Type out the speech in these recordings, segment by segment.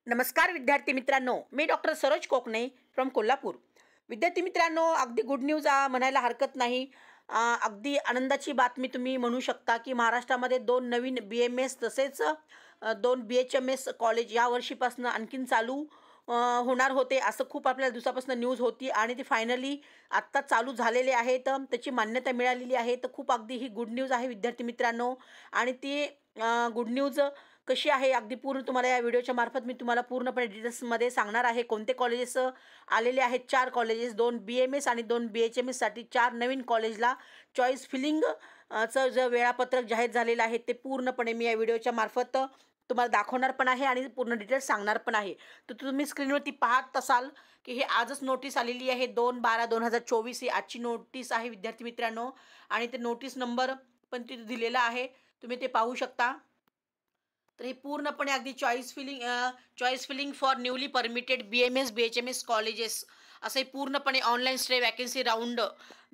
नमस्कार विद्यार्थी मित्रांनो, मी डॉक्टर सरोज कोकणे फ्रॉम कोल्हापूर. विद्यार्थी मित्रांनो, अगदी गुड न्यूज म्हणायला हरकत नाही. अगदी आनंदाची बातमी तुम्ही म्हणू शकता की महाराष्ट्रामध्ये 2 नवीन BMS तसेच 2 BHMS कॉलेज या वर्षीपासून आणखीन चालू होणार होते, असं खूप आपल्याला दिवसापासून न्यूज होती आणि ते फायनली आत्ता चालू झालेले आहेत. त्याची मान्यता मिळालेली आहे. तर खूप अगदी ही गुड न्यूज आहे विद्यार्थी मित्रांनो. आणि ती गुड न्यूज कशी आहे अगदी पूर्ण तुम्हाला या व्हिडिओच्या मार्फत मी तुम्हाला पूर्णपणे डिटेल्समध्ये सांगणार आहे. कोणते कॉलेजेस आलेले आहेत. 4 कॉलेजेस, 2 BMS आणि 2 BHMS साठी 4 नवीन कॉलेजला चॉईस फिलिंग चं जे वेळापत्रक जाहीर झालेलं आहे ते पूर्णपणे मी या व्हिडिओच्या मार्फत तुम्हाला दाखवणार पण आहे आणि पूर्ण डिटेल्स सांगणार पण आहे. तर तुम्ही स्क्रीनवरती पाहत असाल की हे आजच नोटीस आलेली आहे. 2/12/2024 ही आजची नोटीस आहे विद्यार्थी मित्रांनो. आणि ते नोटीस नंबर पण तिथे दिलेला आहे, तुम्ही ते पाहू शकता. तर हे पूर्णपणे अगदी choice filling for newly permitted BMS BHMS colleges असं हे पूर्णपणे ऑनलाईन स्टे वॅकन्सी राऊंड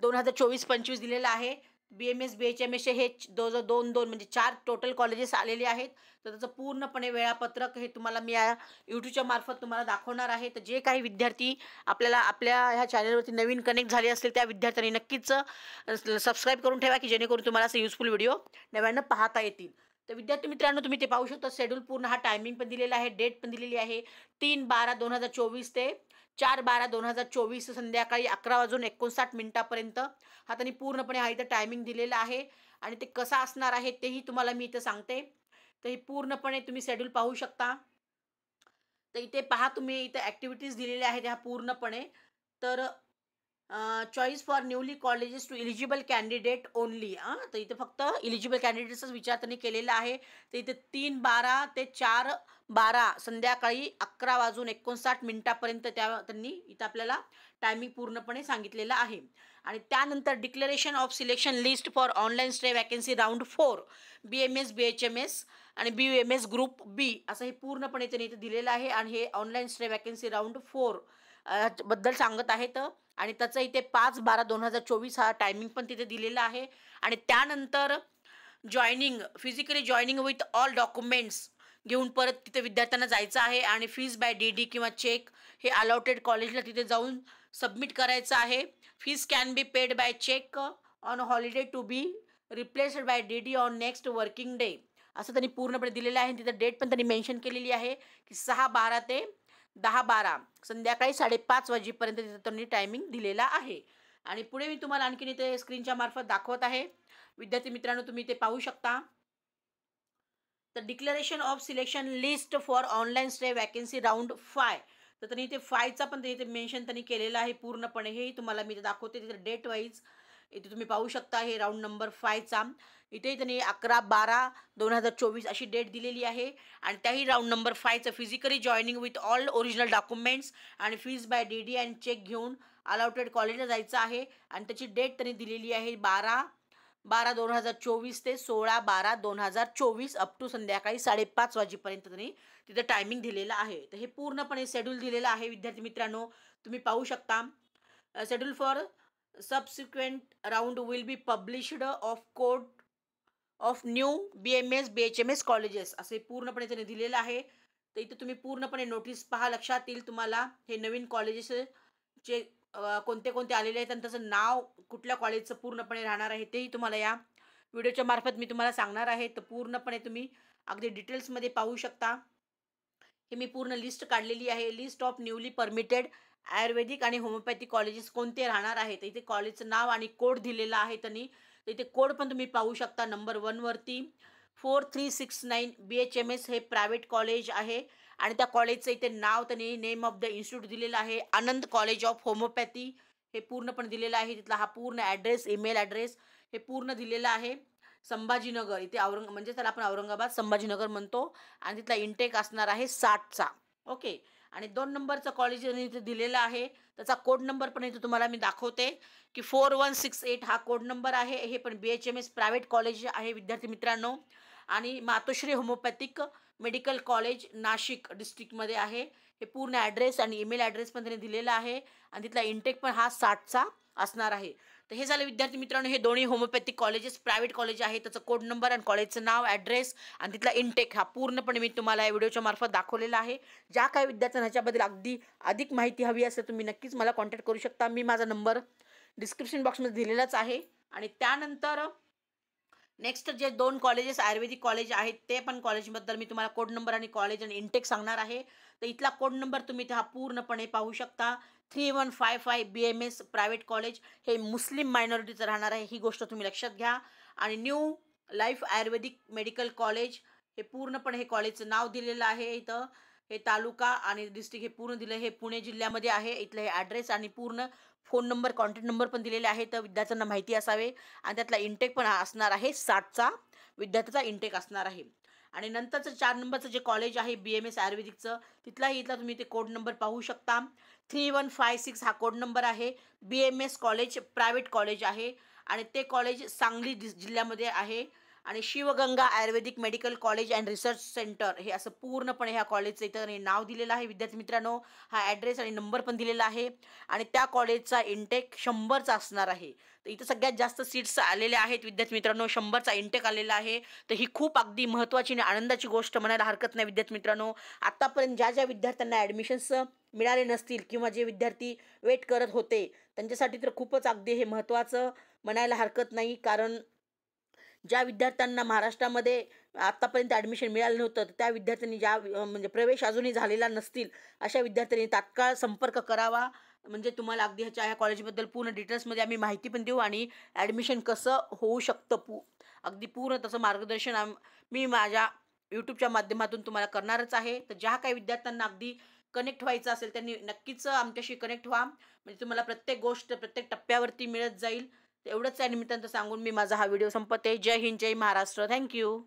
2024-25 दिलेला आहे. BMS BHMS हे दोन म्हणजे 4 टोटल कॉलेजेस आलेले आहेत. तर त्याचं पूर्णपणे वेळापत्रक हे तुम्हाला मी या यूट्यूबच्या मार्फत तुम्हाला दाखवणार आहे. तर जे काही विद्यार्थी आपल्या ह्या चॅनलवरती नवीन कनेक्ट झाले असतील त्या विद्यार्थ्यांनी नक्कीच सबस्क्राईब करून ठेवा की जेणेकरून तुम्हाला असे युजफुल व्हिडिओ नव्यानं पाहता येतील. तर विद्यार्थी मित्रांनो, तुम्ही ते पाहू शकता. शेड्यूल पूर्ण हा टायमिंग पण दिलेला आहे, डेट पण दिलेली आहे. 3/12/2024 ते 4/12/2024 संध्याकाळी 11:59 हा त्यांनी पूर्णपणे हा इथं टायमिंग दिलेला आहे. आणि ते कसा असणार आहे तेही तुम्हाला मी इथं सांगते. तर हे पूर्णपणे तुम्ही शेड्यूल पाहू शकता. तर इथे पहा, तुम्ही इथे ॲक्टिव्हिटीज दिलेल्या आहेत ह्या पूर्णपणे. तर choice for newly colleges to eligible candidate only. तर इथे फक्त इलिजिबल कॅन्डिडेट्सच विचार त्यांनी केलेला आहे. तर इथे 3/12 ते 4/12 संध्याकाळी 11:59 त्यांनी इथं आपल्याला टायमिंग पूर्णपणे सांगितलेलं आहे. आणि त्यानंतर declaration of selection list for online stay vacancy round 4 BMS BHMS आणि BUMS ग्रुप B असं हे पूर्णपणे त्यांनी इथे दिलेलं आहे. आणि हे ऑनलाईन स्टे वॅकन्सी राऊंड 4 बद्दल सांगत आहेत. आणि त्याचं इथे 5/12/2024 हा टायमिंग पण तिथे दिलेला आहे. आणि त्यानंतर physically joining with all documents घेऊन परत तिथे विद्यार्थ्यांना जायचं आहे. आणि फीज बाय DD किंवा चेक हे अलॉटेड कॉलेजला तिथे जाऊन सबमिट करायचं आहे. Fees can be paid by cheque on holiday to be replaced by DD on next working day असं त्यांनी पूर्णपणे दिलेलं आहे. तिथं डेट पण त्यांनी मेन्शन केलेली आहे की 6/12 ते 10/12 संध्याकाळी 5:30 वाजेपर्यंत तिथं त्यांनी टायमिंग दिलेला आहे. आणि पुढे मी तुम्हाला आणखीन इथे स्क्रीनच्या मार्फत दाखवत आहे. विद्यार्थी मित्रांनो, तुम्ही ते पाहू शकता. तर declaration of selection list for online stay vacancy round 5. तर त्यांनी इथे 5चा पण इथे मेन्शन त्यांनी केलेलं आहे पूर्णपणे. हेही तुम्हाला मी दाखवते. तिथे डेट वाईज इथे तुम्ही पाहू शकता. हे राऊंड नंबर 5चा इथे त्यांनी 11/12/2024 अशी डेट दिलेली आहे. आणि त्याही राऊंड नंबर 5चं physically joining with all original documents आणि fees by DD and cheque घेऊन अलॉटेड कॉलेजला जायचं आहे. आणि त्याची डेट त्यांनी दिलेली आहे 12/12/2024 ते 16/12/2024 अप टू संध्याकाळी 5:30 वाजेपर्यंत त्यांनी तिथं टायमिंग दिलेलं आहे. तर हे पूर्णपणे शेड्यूल दिलेलं आहे विद्यार्थी मित्रांनो, तुम्ही पाहू शकता. Schedule for subsequent round will be published of code of new BMS BHMS colleges असे पूर्णपणे त्यांनी दिलेलं आहे. तर इथं तुम्ही पूर्णपणे नोटीस पहा, लक्षात येईल तुम्हाला हे नवीन कॉलेजेसचे कोणते कोणते आलेले आहेत आणि त्याचं नाव कुठल्या कॉलेजचं पूर्णपणे राहणार आहे तेही तुम्हाला या व्हिडिओच्या मार्फत मी तुम्हाला सांगणार आहे. तर पूर्णपणे तुम्ही अगदी डिटेल्समध्ये पाहू शकता. हे मी पूर्ण लिस्ट काढलेली आहे. लिस्ट ऑफ न्यूली परमिटेड आयुर्वेदिक आणि होमिओपॅथिक कॉलेजेस कोणते राहणार आहेत. इथे कॉलेजचं नाव आणि कोड दिलेला आहे त्यांनी. तर इथे कोड पण तुम्ही पाहू शकता. नंबर 1 वरती 4369 BHMS हे प्रायव्हेट कॉलेज आहे. आणि त्या कॉलेजचं इथे नाव त्यांनी नेम ऑफ द इन्स्टिट्यूट दिलेलं आहे आनंद कॉलेज ऑफ होमिओपॅथी हे पूर्णपणे दिलेलं आहे. तिथला हा पूर्ण ॲड्रेस, ईमेल ॲड्रेस हे पूर्ण दिलेलं आहे. संभाजीनगर इथे म्हणजे त्याला आपण औरंगाबाद संभाजीनगर म्हणतो. आणि तिथला इंटेक असणार आहे 60चा. ओके. आणि 2 नंबरचं कॉलेज इथे दिलेला आहे. त्याचा कोड नंबर पण इथे तुम्हाला मी दाखवते की 4168 हा कोड नंबर आहे. हे पण BHMS प्रायव्हेट कॉलेज आहे विद्यार्थी मित्रांनो. आणि मातोश्री होमिओपॅथिक मेडिकल कॉलेज नाशिक डिस्ट्रिक्टमध्ये आहे. हे पूर्ण ॲड्रेस आणि ईमेल ॲड्रेस पण त्यांनी दिलेला आहे. आणि तिथला इंटेक पण हा 60चा असणार आहे. तर हे झालं विद्यार्थी मित्रांनो, हे दोन्ही होमिओपॅथिक कॉलेजेस प्रायव्हेट कॉलेज आहे, त्याचं कोड नंबर आणि कॉलेजचं नाव, ॲड्रेस आणि तिथला इनटेक हा पूर्णपणे मी तुम्हाला या व्हिडिओच्या मार्फत दाखवलेला आहे. ज्या काही विद्यार्थ्यांना ह्याच्याबद्दल अगदी अधिक माहिती हवी असेल तुम्ही नक्कीच मला कॉन्टॅक्ट करू शकता. मी माझा नंबर डिस्क्रिप्शन बॉक्समध्ये दिलेलाच आहे. आणि त्यानंतर नेक्स्ट जे 2 कॉलेजेस आयुर्वेदिक कॉलेज आहेत ते पण कॉलेजबद्दल मी तुम्हाला कोड नंबर आणि कॉलेज आणि इनटेक सांगणार आहे. तर इथला कोड नंबर तुम्ही इथे हा पूर्णपणे पाहू शकता. 3155 BMS प्रायव्हेट कॉलेज हे मुस्लिम मायनॉरिटीचं राहणार आहे, ही गोष्ट तुम्ही लक्षात घ्या. आणि न्यू लाईफ आयुर्वेदिक मेडिकल कॉलेज हे पूर्णपणे हे कॉलेजचं नाव दिलेलं आहे इथं. हे तालुका आणि डिस्ट्रिक्ट हे पूर्ण दिलं, हे पुणे जिल्ह्यामध्ये आहे. इथलं हे ॲड्रेस आणि पूर्ण फोन नंबर, कॉन्टॅक्ट नंबर पण दिलेले आहे, तर विद्यार्थ्यांना माहिती असावे. आणि त्यातला इनटेक पण असणार आहे, 60चा विद्यार्थ्याचा इनटेक असणार आहे. आणि नंतरचं 4 नंबरचं जे कॉलेज आहे BMS आयुर्वेदिकचं, इथला तुम्ही ते कोड नंबर पाहू शकता. 3156 हा कोड नंबर आहे. BMS कॉलेज प्रायव्हेट कॉलेज आहे आणि ते कॉलेज सांगली जिल्ह्यामध्ये आहे. आणि Shivganga Ayurvedic medical college and research centre हे असं पूर्णपणे ह्या कॉलेजचं इथं हे नाव दिलेलं आहे विद्यार्थी मित्रांनो. हा ॲड्रेस आणि नंबर पण दिलेला आहे. आणि त्या कॉलेजचा इनटेक 100चा असणार आहे. तर इथं सगळ्यात जास्त सीट्स आलेल्या आहेत विद्यार्थी मित्रांनो, 100चा इनटेक आलेला आहे. तर ही खूप अगदी महत्त्वाची आणि आनंदाची गोष्ट म्हणायला हरकत नाही विद्यार्थी मित्रांनो. आत्तापर्यंत ज्या ज्या विद्यार्थ्यांना ॲडमिशन्स मिळाले नसतील किंवा जे विद्यार्थी वेट करत होते त्यांच्यासाठी तर खूपच अगदी हे महत्त्वाचं म्हणायला हरकत नाही. कारण ज्या विद्यार्थ्यांना महाराष्ट्रामध्ये आत्तापर्यंत ॲडमिशन मिळालं नव्हतं, त्या विद्यार्थ्यांनी म्हणजे प्रवेश अजूनही झालेला नसतील अशा विद्यार्थ्यांनी तात्काळ संपर्क करावा. म्हणजे तुम्हाला अगदी ह्या कॉलेजबद्दल पूर्ण डिटेल्समध्ये आम्ही माहिती पण देऊ आणि ॲडमिशन कसं होऊ शकतं अगदी पूर्ण तसं मार्गदर्शन मी माझ्या यूट्यूबच्या माध्यमातून तुम्हाला करणारच आहे. तर ज्या काही विद्यार्थ्यांना अगदी कनेक्ट व्हायचं असेल त्यांनी नक्कीच आमच्याशी कनेक्ट व्हा. म्हणजे तुम्हाला प्रत्येक गोष्ट प्रत्येक टप्प्यावरती मिळत जाईल. एवढंच आहे निमित्तानं सांगून मी माझा हा व्हिडिओ संपवते. जय हिंद, जय महाराष्ट्र. थँक्यू.